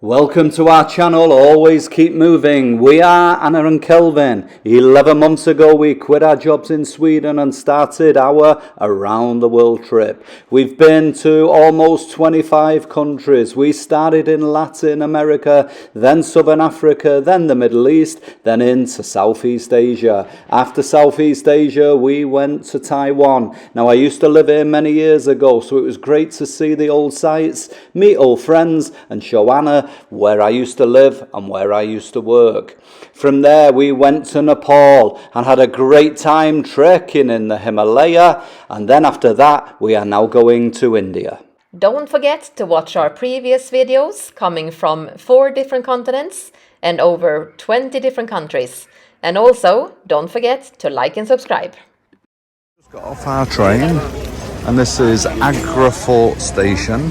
Welcome to our channel, Always Keep Moving. We are Anna and Kelvin. 11 months ago we quit our jobs in Sweden and started our around the world trip. We've been to almost 25 countries. We started in Latin America, then Southern Africa, then the Middle East, then into Southeast Asia. After Southeast Asia we went to Taiwan. Now I used to live here many years ago, so it was great to see the old sights, meet old friends and show Anna where I used to live and where I used to work. From there we went to Nepal and had a great time trekking in the Himalaya, and then after that we are now going to India. Don't forget to watch our previous videos coming from 4 different continents and over 20 different countries. And also don't forget to like and subscribe. Just got off our train and this is Agra Fort Station.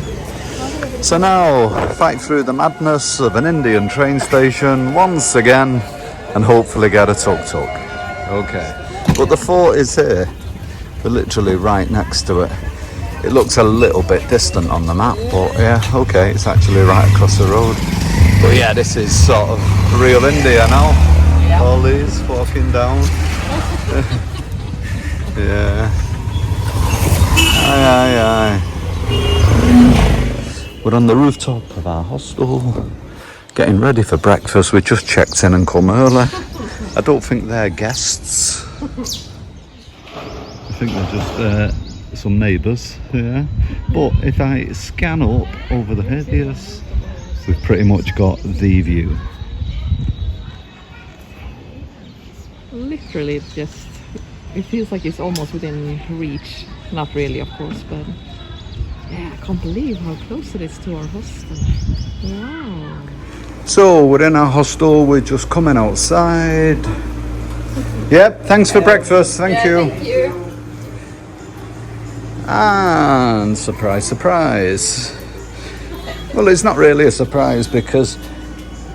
So now, fight through the madness of an Indian train station once again and hopefully get a tuk-tuk. Okay, but the fort is here. We're literally right next to it. It looks a little bit distant on the map, but yeah, okay, it's actually right across the road. But yeah, this is sort of real India now. Yeah. All these walking down. Yeah. Aye. We're on the rooftop of our hostel, getting ready for breakfast. We just checked in and come early. I don't think they're guests. I think they're just some neighbours, yeah. But if I scan up over the head, yes, we've pretty much got the view. Literally, it feels like it's almost within reach. Not really, of course, but yeah, I can't believe how close it is to our hostel. Wow. So we're in our hostel, we're just coming outside. Yep, thanks for breakfast, thank you. Thank you. And surprise. Well, it's not really a surprise because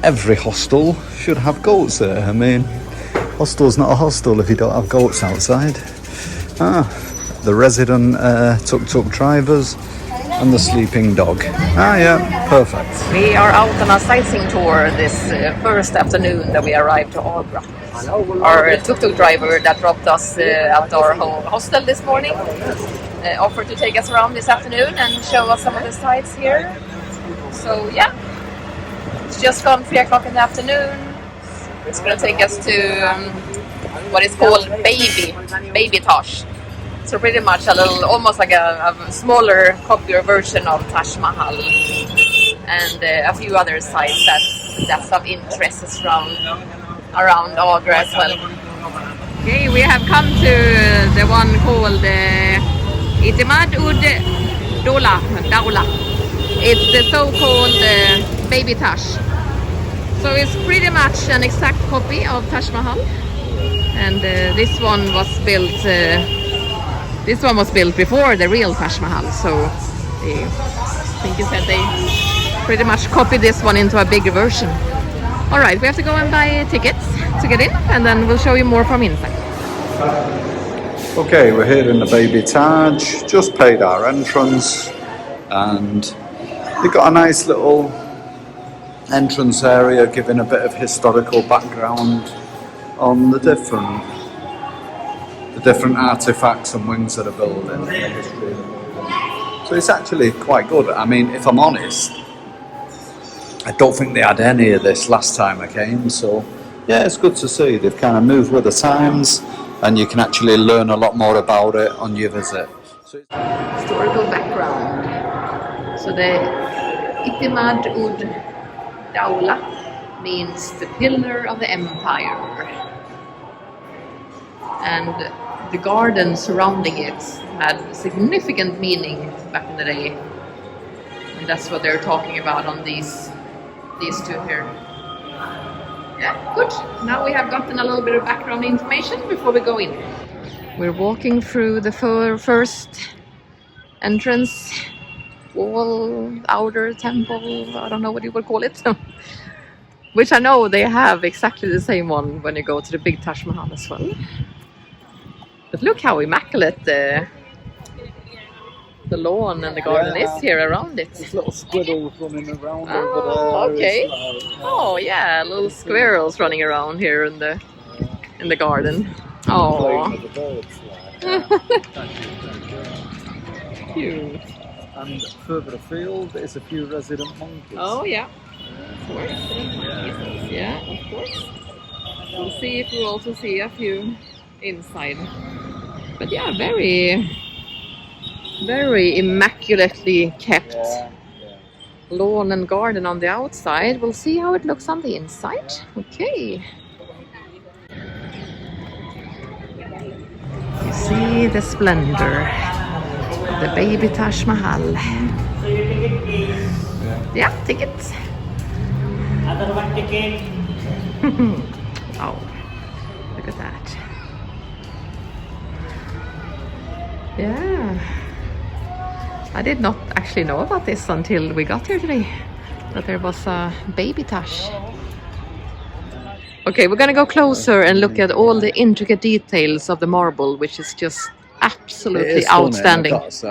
every hostel should have goats there. I mean, hostel's not a hostel if you don't have goats outside. The resident tuk-tuk drivers and the sleeping dog. Yeah, perfect. We are out on a sightseeing tour this first afternoon that we arrived to Agra. Our tuk-tuk driver that dropped us at our hostel this morning offered to take us around this afternoon and show us some of the sights here. So yeah, it's just gone 3 o'clock in the afternoon. It's going to take us to what is called Baby Taj. So pretty much a little, almost like a smaller, copier version of Taj Mahal, and a few other sites that's of interest around Agra as well. Okay, we have come to the one called Daula. It's the so-called Baby Taj. So it's pretty much an exact copy of Taj Mahal, and this one was built. This one was built before the real Taj Mahal, so I think you said they pretty much copied this one into a bigger version. Alright, we have to go and buy tickets to get in, and then we'll show you more from inside. Okay, we're here in the Baby Taj, just paid our entrance, and they've got a nice little entrance area giving a bit of historical background on the different artifacts and wings of the building, the history of the building. So it's actually quite good. I mean, if I'm honest, I don't think they had any of this last time I came, so yeah, it's good to see. They've kind of moved with the times and you can actually learn a lot more about it on your visit. So Historical background. So the Daula means the pillar of the empire. And the garden surrounding it had significant meaning back in the day. And that's what they're talking about on these two here. Yeah, good. Now we have gotten a little bit of background information before we go in. We're walking through the first entrance wall, outer temple, I don't know what you would call it. Which I know they have exactly the same one when you go to the big Taj Mahal as well. But look how immaculate the the lawn and the garden is here around it. There's little squirrels running around Oh, over there. okay. It's like, Oh yeah, little squirrels running around here in the garden. Oh, playing with the birds. Like, cute. and further afield, there's a few resident monkeys. Oh yeah, of course. Yeah, of course. We'll see if we also see a few inside. But yeah, very, very immaculately kept lawn and garden on the outside. We'll see how it looks on the inside. Okay. You see the splendor of the baby Taj Mahal. Yeah, tickets. Other one ticket. Oh, look at that. Yeah. I did not actually know about this until we got here today, that there was a baby Taj. Okay, we're gonna go closer and look at all the intricate details of the marble, which is just absolutely outstanding. It's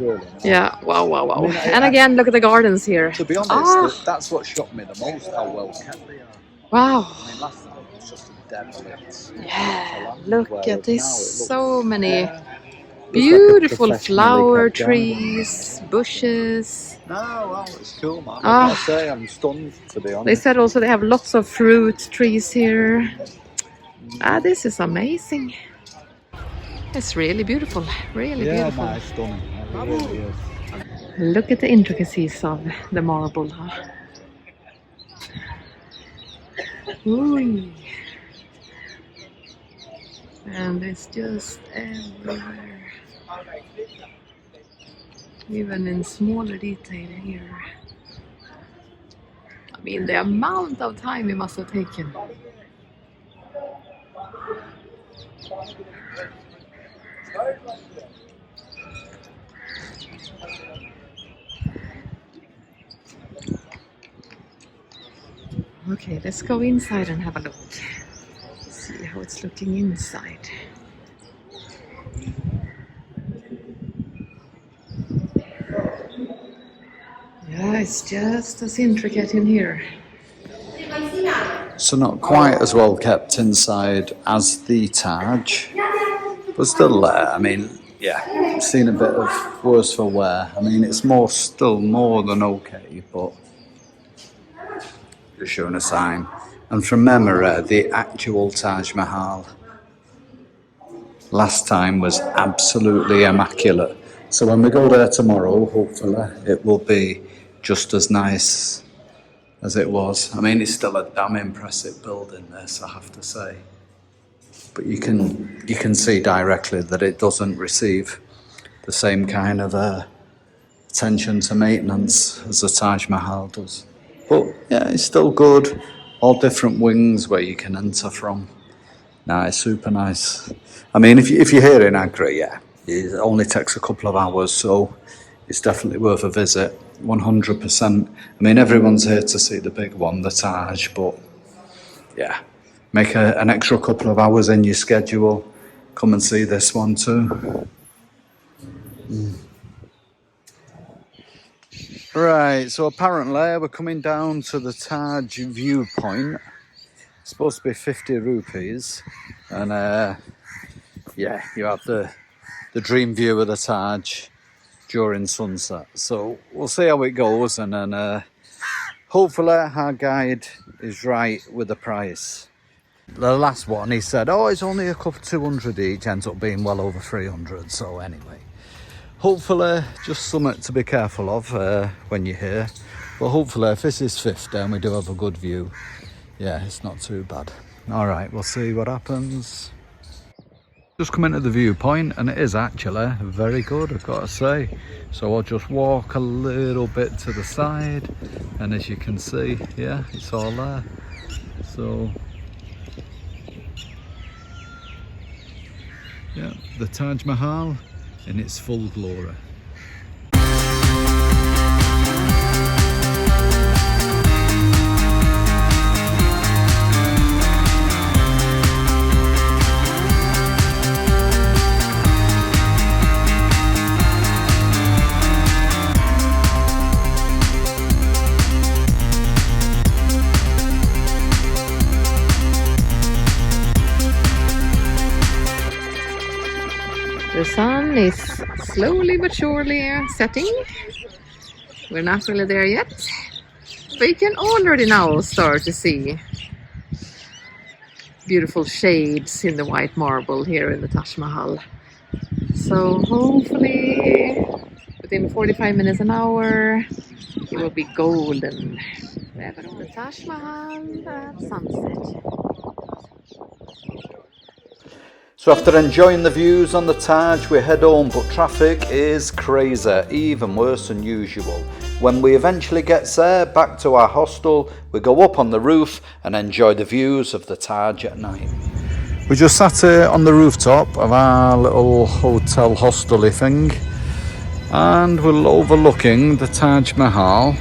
really nice. Yeah, wow, wow, wow. I mean, And again, look at the gardens here. To be honest, that's what shocked me the most, how well kept they are. Wow. I mean, last time it was just a derelict. Yeah, look Whereas at this. now it looks- So many like a beautiful professionally flower kept garden. trees, bushes. No, well, it's cool, man. Ah. I gotta say, I'm stunned, to be honest. They said also they have lots of fruit trees here. Ah, this is amazing. It's really beautiful, really Yeah, beautiful. no, it's stunning. It really is. Look at the intricacies of the marble, huh? Ooh. And it's just everywhere. Even in smaller detail here. I mean, the amount of time it must have taken. Okay, let's go inside and have a look. See how it's looking inside. Yeah, it's just as intricate in here. So not quite as well kept inside as the Taj, but still there. I mean, yeah, seen a bit of worse for wear. I mean, it's still more than okay, but just showing a sign. And from memory, the actual Taj Mahal last time was absolutely immaculate. So when we go there tomorrow, hopefully, it will be just as nice as it was. I mean, it's still a damn impressive building, this, I have to say. But you can see directly that it doesn't receive the same kind of attention to maintenance as the Taj Mahal does. But yeah, it's still good. All different wings where you can enter from. Nah, it's super nice. I mean, if you're here in Agra, yeah, it only takes a couple of hours, so it's definitely worth a visit, 100%. I mean, everyone's here to see the big one, the Taj, but yeah, make an extra couple of hours in your schedule. Come and see this one too. Right, so apparently we're coming down to the Taj viewpoint. It's supposed to be 50 rupees, and yeah, you have the dream view of the Taj during sunset. So we'll see how it goes, and then hopefully our guide is right with the price. The last one, he said, oh, it's only a couple 200 each, ends up being well over 300. So anyway, hopefully just something to be careful of when you're here. But hopefully if this is 50 and we do have a good view, yeah, it's not too bad. All right, we'll see what happens. Just come into the viewpoint, and it is actually very good, I've got to say. So I'll just walk a little bit to the side, and as you can see, yeah, it's all there. So yeah, the Taj Mahal in its full glory. sun is slowly but surely setting. We're not really there yet, but you can already now start to see beautiful shades in the white marble here in the Taj Mahal. So hopefully within 45 minutes an hour it will be golden. The Taj Mahal at sunset. So after enjoying the views on the Taj, we head home, but traffic is crazy, even worse than usual. When we eventually get there, back to our hostel, we go up on the roof and enjoy the views of the Taj at night. We just sat here on the rooftop of our little hotel hostel-y thing, and we're overlooking the Taj Mahal.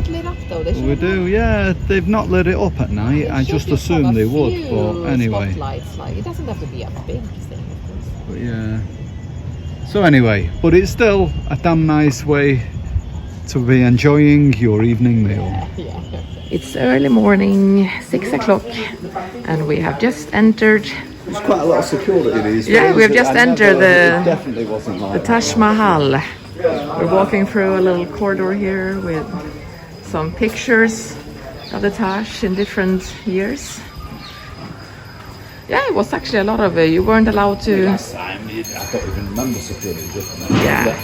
Lit up though. We do, yeah. They've not lit it up at night. I just assumed they would, but anyway. Spotlights, like, it doesn't have to be a big thing, of course. But yeah. So anyway, but it's still a damn nice way to be enjoying your evening meal. Yeah. It's early morning, 6 o'clock, and we have just entered. There's quite a lot of security these days. Yeah, we have just entered it definitely wasn't like the Taj Mahal. We're walking through a little corridor here with some pictures of the Taj in different years. Yeah, it was actually a lot of it. You weren't allowed to. Last time, I don't even remember security. Just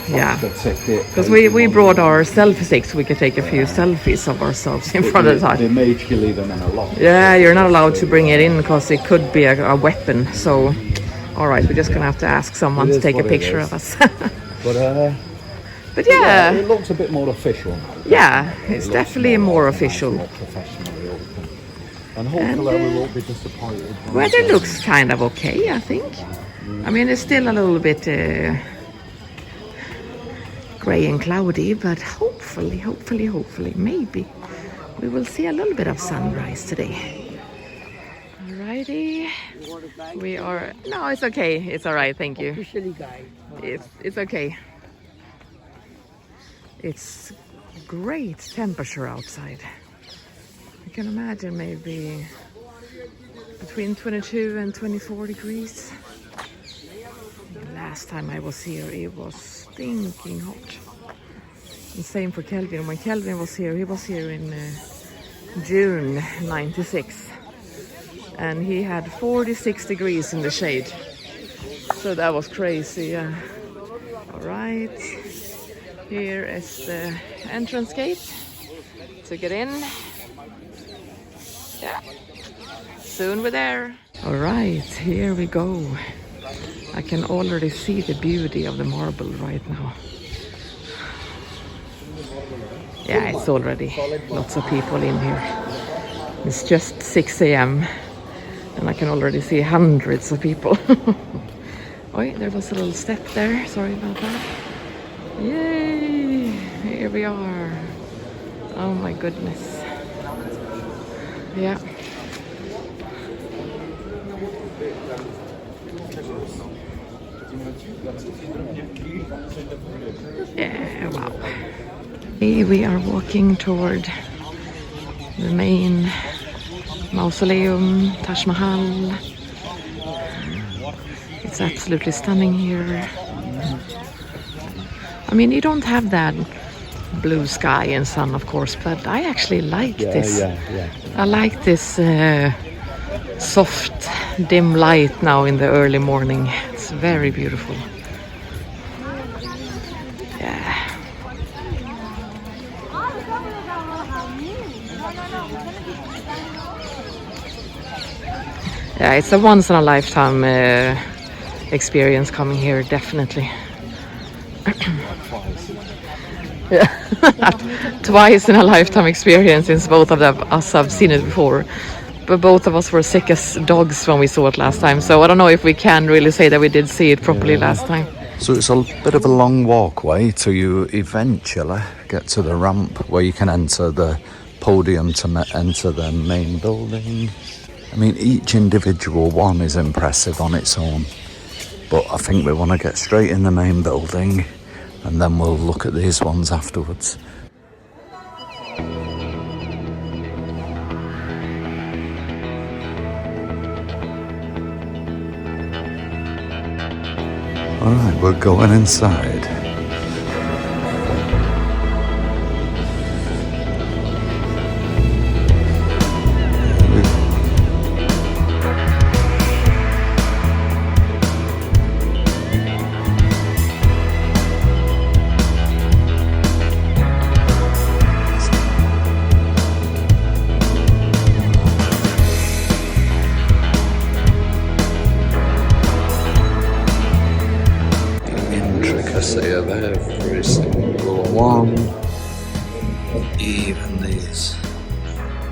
Yeah. Because we brought our selfie sticks so we could take a few selfies of ourselves in front of the Taj. They made you leave them in a lock. Yeah, you're not allowed to bring it in because it could be a weapon. So, all right, we're just gonna have to ask someone to take a picture of us. But yeah, it looks a bit more official now. Yeah, it's definitely more official. More professionally open. And hopefully we won't be disappointed. Weather looks kind of okay, I think. I mean, it's still a little bit grey and cloudy, but hopefully, maybe we will see a little bit of sunrise today. Alrighty, we are. No, it's okay. It's all right. Thank you. It's okay. It's great temperature outside. I can imagine maybe between 22 and 24 degrees. Last time I was here, it was stinking hot. And same for Kelvin. When Kelvin was here, he was here in June '96. And he had 46 degrees in the shade. So that was crazy, yeah. All right. Here is the entrance gate to get in. Yeah, soon we're there. All right, here we go. I can already see the beauty of the marble right now. Yeah, it's already lots of people in here. It's just 6 a.m. and I can already see hundreds of people. Oh, there was a little step there. Sorry about that. Yay! Here we are. Oh my goodness. Yeah. Yeah, wow. Here we are walking toward the main mausoleum, Taj Mahal. It's absolutely stunning here. I mean, you don't have that blue sky and sun, of course, but I actually like this. I like this soft, dim light now in the early morning. It's very beautiful. Yeah. Yeah, it's a once-in-a-lifetime experience coming here, definitely. Yeah. Twice in a lifetime experience, since both of us have seen it before. But both of us were sick as dogs when we saw it last time. So I don't know if we can really say that we did see it properly last time. So it's a bit of a long walkway till you eventually get to the ramp where you can enter the podium to enter the main building. I mean, each individual one is impressive on its own. But I think we want to get straight in the main building and then we'll look at these ones afterwards. We're going inside. Intricacy of every single one, even these,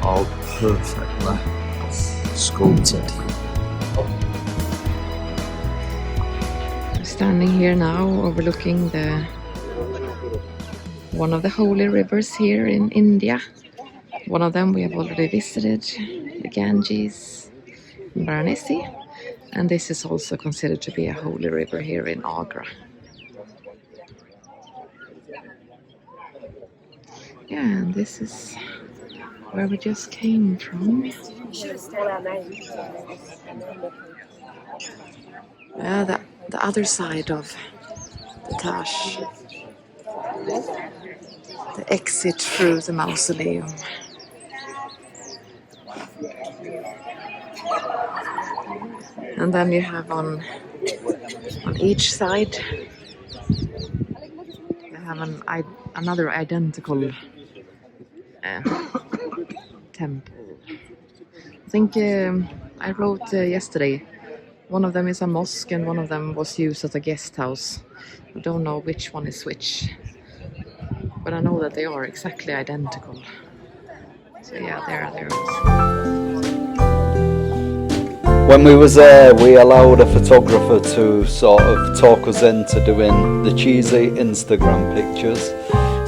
all perfectly sculpted. I'm standing here now overlooking one of the holy rivers here in India. One of them we have already visited, the Ganges in Varanasi, and this is also considered to be a holy river here in Agra. Yeah, and this is where we just came from. Yeah, the other side of the Taj. The exit through the mausoleum. And then you have on each side you have another identical temple. I think I wrote yesterday, one of them is a mosque and one of them was used as a guest house. I don't know which one is which, but I know that they are exactly identical. So yeah, there it is. When we was there, we allowed a photographer to sort of talk us into doing the cheesy Instagram pictures.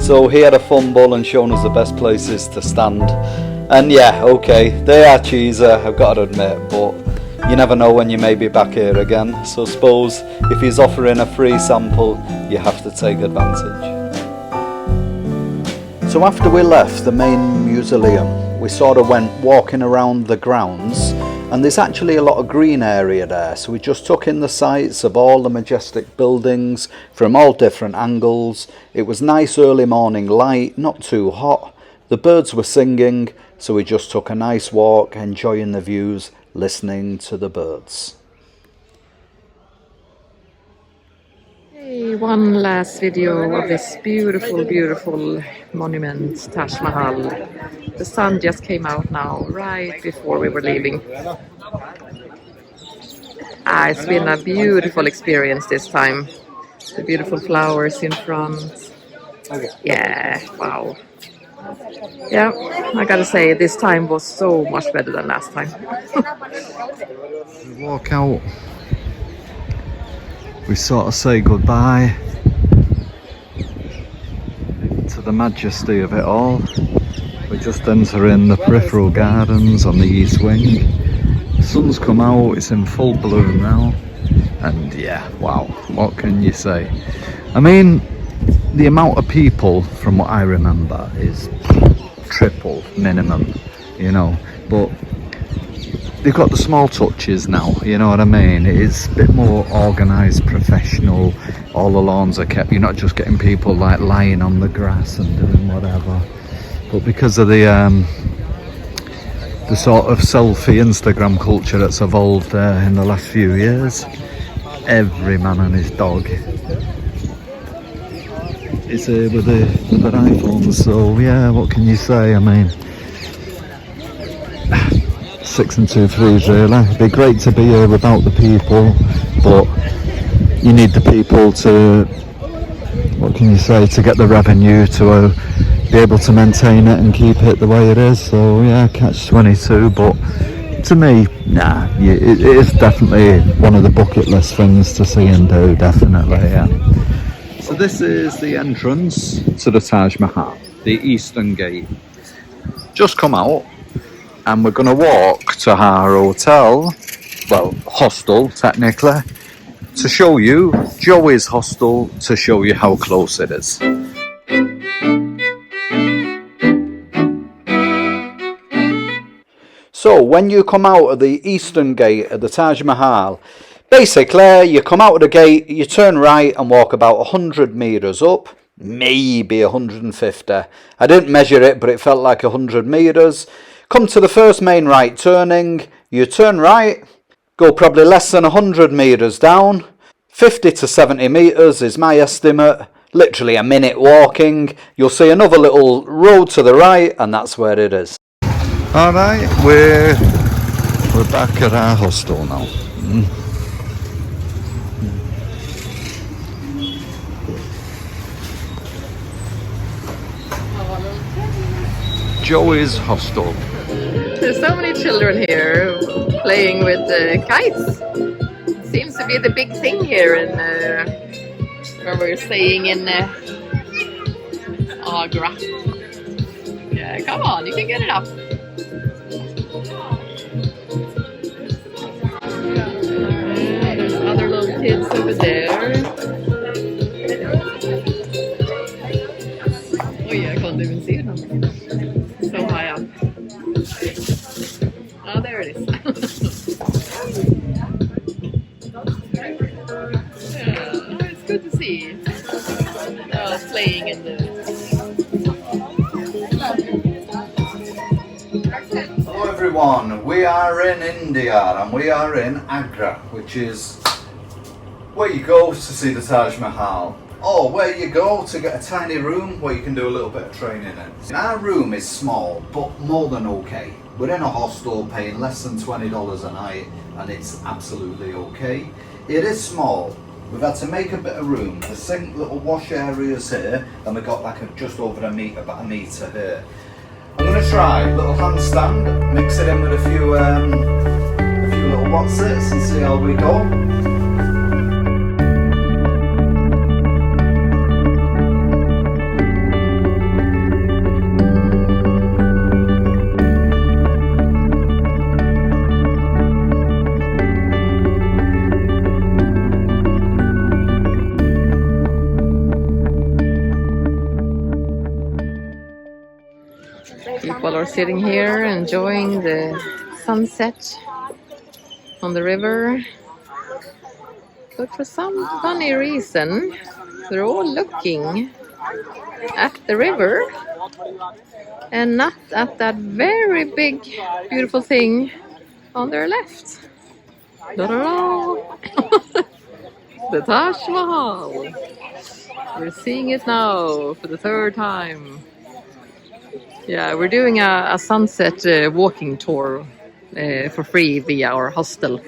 So he had a fumble and shown us the best places to stand. And yeah, okay, they are cheesy, I've got to admit, but you never know when you may be back here again. So suppose if he's offering a free sample, you have to take advantage. So after we left the main mausoleum, we sort of went walking around the grounds, and there's actually a lot of green area there, so we just took in the sights of all the majestic buildings from all different angles. It was nice early morning light, not too hot. The birds were singing, so we just took a nice walk, enjoying the views, listening to the birds. Hey, one last video of this beautiful, beautiful monument, Taj Mahal. The sun just came out now, right before we were leaving. It's been a beautiful experience this time. The beautiful flowers in front. Yeah, wow. Yeah, I gotta say, this time was so much better than last time. We walk out, we sort of say goodbye to the majesty of it all. We're just entering the peripheral gardens on the east wing. The sun's come out, it's in full bloom now, and yeah, wow, what can you say? I mean, the amount of people, from what I remember, is triple minimum, you know, but they've got the small touches now, you know what I mean? It's a bit more organised, professional. All the lawns are kept. You're not just getting people like lying on the grass and doing whatever. But because of the sort of selfie Instagram culture that's evolved in the last few years, every man and his dog is here with their iPhones. So yeah, what can you say? I mean, 6 and 2 threes really. It'd be great to be here without the people, but you need the people to, what can you say, to get the revenue to be able to maintain it and keep it the way it is. So yeah, catch-22, but to me, nah, it is definitely one of the bucket list things to see and do, definitely, yeah. So this is the entrance to the Taj Mahal, the Eastern Gate. Just come out, and we're going to walk to our hotel, well, hostel technically, to show you Joey's hostel, to show you how close it is. So when you come out of the Eastern Gate of the Taj Mahal, Basically, you come out of the gate, you turn right and walk about 100 metres up, maybe 150. I didn't measure it, but it felt like 100 metres. Come to the first main right turning, you turn right, go probably less than 100 metres down. 50 to 70 metres is my estimate. Literally a minute walking. You'll see another little road to the right, and that's where it is. Alright, we're back at our hostel now. Joey's hostel. There's so many children here playing with kites. Seems to be the big thing here in where we're staying in Agra. Yeah, come on, you can get it up. There's other little kids over there. Oh yeah, I can't even see it now. So high up. Oh, there it is. Yeah, it's good to see. Playing in the... Hello everyone, we are in India and we are in Agra, which is where you go to see the Taj Mahal, or where you go to get a tiny room where you can do a little bit of training in. Our room is small, but more than okay. We're in a hostel paying less than $20 a night and it's absolutely okay. It is small. We've had to make a bit of room. The sink, little wash areas here, and we've got like just over about a metre here. I'm going to try a little handstand, mix it in with a few little whatsits and see how we go. People are sitting here enjoying the sunset on the river. But for some funny reason, they're all looking at the river and not at that very big, beautiful thing on their left. Ta-da! The Taj Mahal. We're seeing it now for the third time. Yeah, we're doing a sunset walking tour for free via our hostel.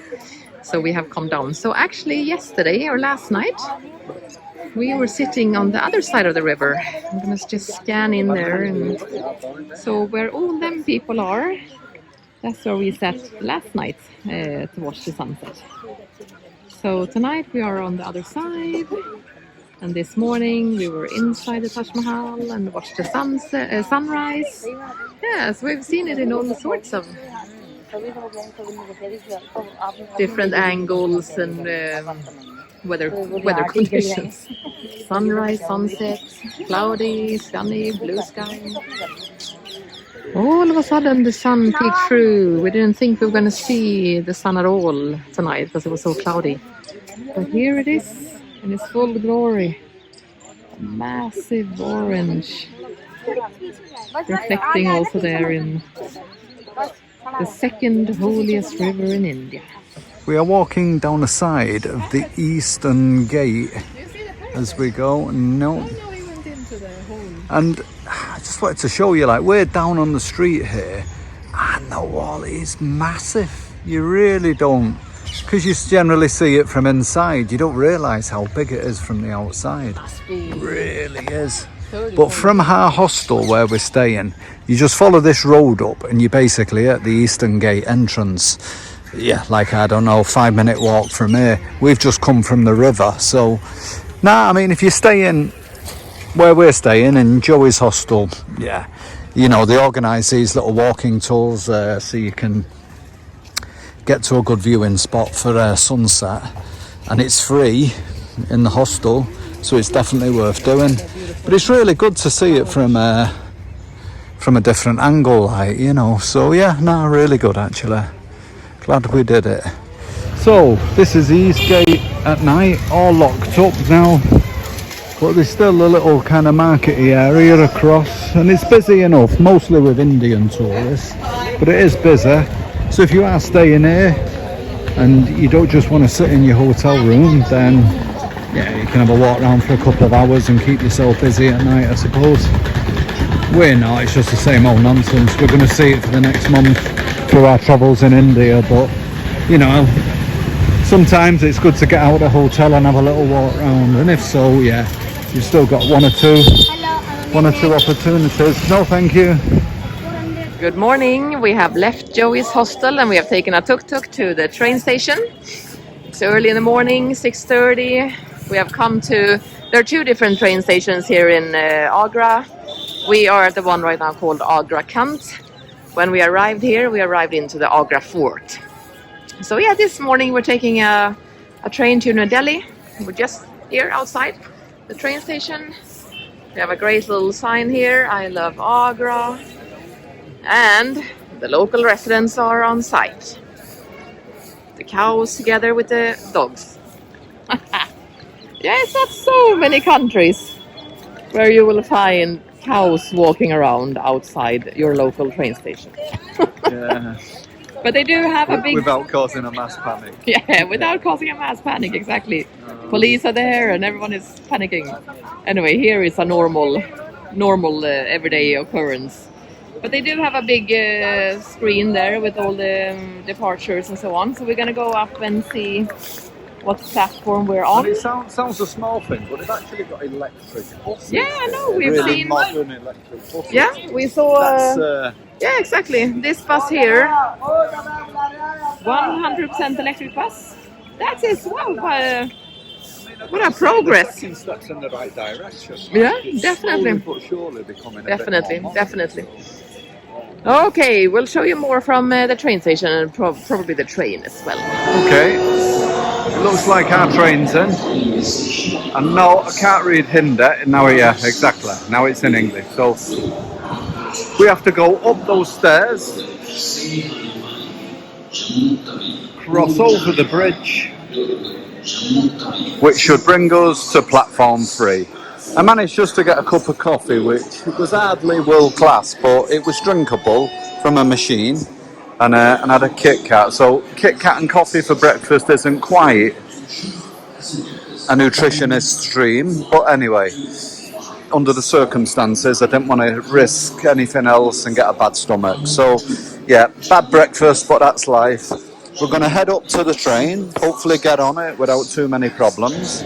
So we have come down. So actually yesterday or last night, we were sitting on the other side of the river. I'm going to just scan in there. And so where all them people are, that's where we sat last night to watch the sunset. So tonight we are on the other side. And this morning we were inside the Taj Mahal and watched the sunrise. Yes, we've seen it in all sorts of different angles and weather conditions. Sunrise, sunset, cloudy, sunny, blue sky. All of a sudden the sun peeked through. We didn't think we were going to see the sun at all tonight because it was so cloudy. But here it is. In its full glory, massive orange, reflecting also there in the second holiest river in India. We are walking down the side of the eastern gate as we go. No. And I just wanted to show you, like, we're down on the street here and the wall is massive. You really don't. Because you generally see it from inside, you don't realise how big it is from the outside. It really is. But from our hostel where we're staying, you just follow this road up and you're basically at the Eastern Gate entrance. Yeah, like, I don't know, 5-minute walk from here. We've just come from the river. So, I mean, if you're staying where we're staying in Joey's hostel, yeah, you know, they organise these little walking tours so you can get to a good viewing spot for sunset, and it's free in the hostel, so it's definitely worth doing. But it's really good to see it from a different angle, like, you know. So yeah, really good actually. Glad we did it. So this is the East Gate at night, all locked up now, but there's still a little kind of markety area across, and it's busy enough, mostly with Indian tourists, but it is busy. So if you are staying here and you don't just want to sit in your hotel room, then yeah, you can have a walk around for a couple of hours and keep yourself busy at night, I suppose. We're not, it's just the same old nonsense. We're going to see it for the next month through our travels in India, but you know, sometimes it's good to get out of the hotel and have a little walk around, and if so, yeah, you've still got one or two opportunities. No, thank you. Good morning. We have left Joey's hostel and we have taken a tuk-tuk to the train station. It's early in the morning, 6:30. We have come to, there are two different train stations here in Agra. We are at the one right now called Agra Kant. When we arrived here, we arrived into the Agra fort. So yeah, this morning we're taking a train to New Delhi. We're just here outside the train station. We have a great little sign here, I love Agra. And the local residents are on site. The cows together with the dogs. Yeah, it's not so many countries where you will find cows walking around outside your local train station. Yeah. But they do have a big... Without causing a mass panic. Yeah, without causing a mass panic, exactly. Police are there and everyone is panicking. Anyway, here is a normal everyday occurrence. But they do have a big screen there with all the departures and so on. So we're going to go up and see what platform we're on. And it sounds a small thing, but they've actually got electric buses. Yeah, I know. We've really seen modern electric buses. Yeah, we saw. That's, yeah, exactly. This bus here, 100% electric bus. That is what a progress. Taking steps in the right direction. Yeah, It's definitely. slowly but surely becoming Definitely, a bit more definitely. Okay, we'll show you more from the train station and probably the train as well. Okay, it looks like our train's in. And no, I can't read Hindi. Now, yeah, exactly. Now it's in English. So we have to go up those stairs, cross over the bridge, which should bring us to platform 3. I managed just to get a cup of coffee, which was hardly world class, but it was drinkable from a machine, and had a Kit Kat. So Kit Kat and coffee for breakfast isn't quite a nutritionist's dream, but anyway, under the circumstances, I didn't want to risk anything else and get a bad stomach. So yeah, bad breakfast, but that's life. We're going to head up to the train, hopefully get on it without too many problems.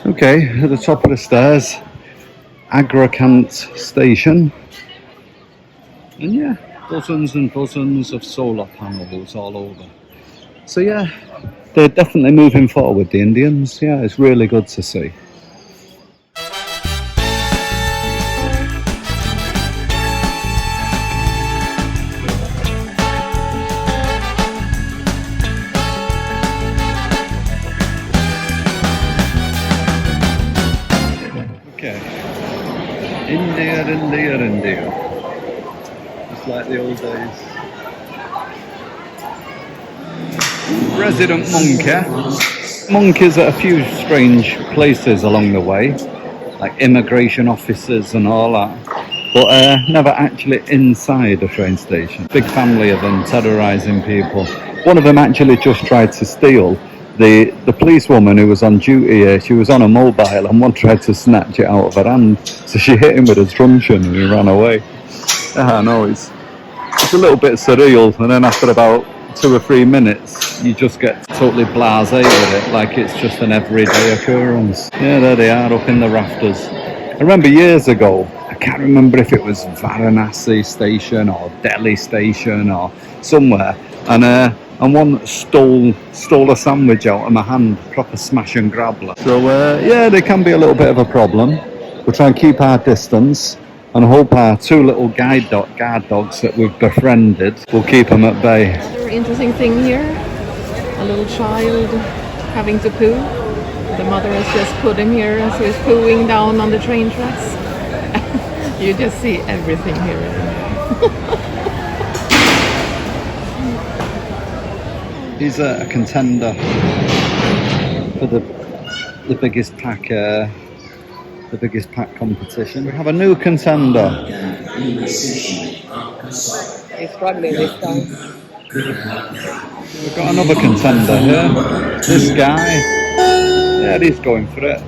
Okay, at the top of the stairs, Agra Kant station. And yeah, dozens and dozens of solar panels all over. So yeah, they're definitely moving forward, the Indians. Yeah, it's really good to see. Okay. India. Just like the old days. Resident monkey. Monkeys at a few strange places along the way, like immigration officers and all that, but never actually inside a train station. Big family of them terrorising people. One of them actually just tried to steal the policewoman who was on duty here. She was on a mobile and one tried to snatch it out of her hand, so she hit him with a truncheon and he ran away. No, it's a little bit surreal, and then after about 2 or 3 minutes you just get totally blasé with it, like it's just an everyday occurrence. Yeah, there they are up in the rafters. I remember years ago, I can't remember if it was Varanasi station or Delhi station or somewhere, and one stole a sandwich out of my hand, proper smash and grab. So yeah, they can be a little bit of a problem. We'll try and keep our distance and hope our 2 little guard dogs that we've befriended will keep them at bay. Another interesting thing here, a little child having to poo. The mother has just put him here, and so he's pooing down on the train tracks. You just see everything here. He's a contender for the biggest pack competition. We have a new contender. He's struggling this time. We've got another contender here. This guy. Yeah, he's going for it.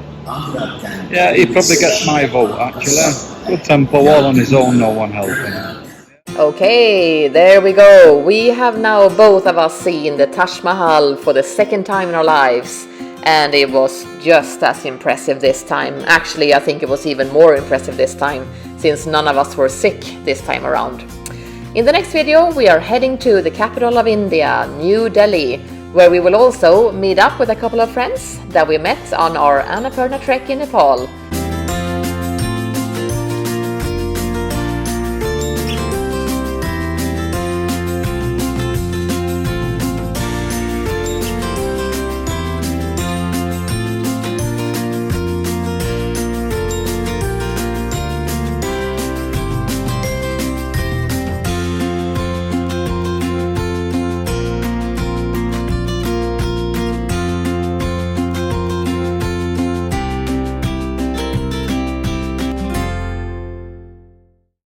Yeah, he probably gets my vote actually. Good tempo, all on his own, no one helping him. Okay, there we go. We have now both of us seen the Taj Mahal for the second time in our lives, and it was just as impressive this time. Actually, I think it was even more impressive this time, since none of us were sick this time around. In the next video, we are heading to the capital of India, New Delhi, where we will also meet up with a couple of friends that we met on our Annapurna trek in Nepal.